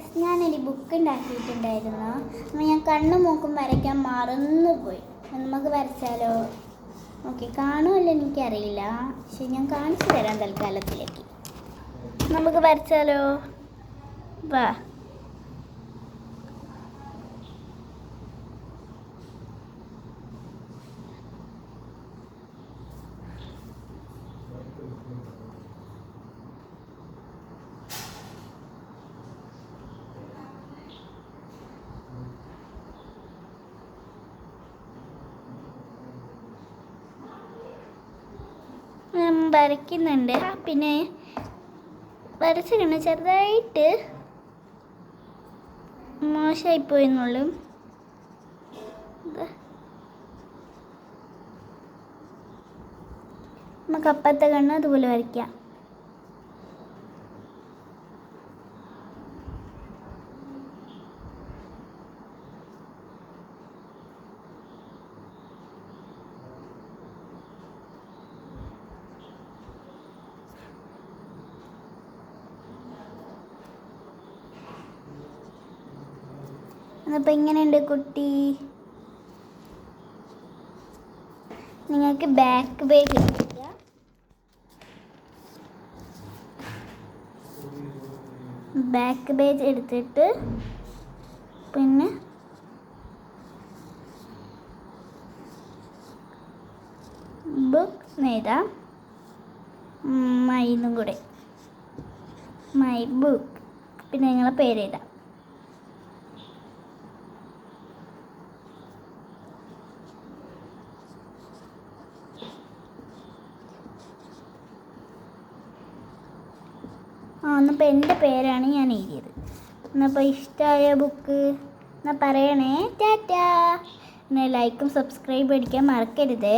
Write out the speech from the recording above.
Guys, ഞാനൊരു book ഉണ്ടാക്കിയിട്ടുണ്ടായിരുന്നു. അപ്പോൾ ഞാൻ കണ്ണും മൂക്കും വരയ്ക്കാൻ മറന്നുപോയി. നമുക്ക് വരച്ചാലോ? ഓക്കെ, കാണുമല്ലോ എനിക്കറിയില്ല, പക്ഷെ ഞാൻ കാണിച്ചു തരാം തൽക്കാലത്തിലേക്ക്. നമുക്ക് വരച്ചാലോ? വാ. വരയ്ക്കുന്നുണ്ട്. പിന്നെ വരച്ചിട്ടുണ്ട്, ചെറുതായിട്ട് മോശമായിപ്പോയെന്നുള്ളൂ. നമുക്ക് അപ്പത്തെ കണ്ണ് അതുപോലെ വരയ്ക്കാം. അപ്പോൾ ഇങ്ങനെയുണ്ട് കുട്ടി. നിങ്ങൾക്ക് ബാക്ക് പേജ് എടുക്കുക. ബാക്ക് പേജ് എടുത്തിട്ട് പിന്നെ ബുക്ക് എഴുതാം. മൈന്നും കൂടെ മൈ ബുക്ക്. പിന്നെ നിങ്ങളെ പേര് എഴുതാം. എന്നപ്പോൾ എൻ്റെ പേരാണ് ഞാൻ എഴുതിയത്. എന്നപ്പോൾ ഇഷ്ടമായ ബുക്ക് എന്നാൽ പറയണേ. ടാറ്റാ. പിന്നെ ലൈക്കും സബ്സ്ക്രൈബ് അടിക്കാൻ മറക്കരുതേ.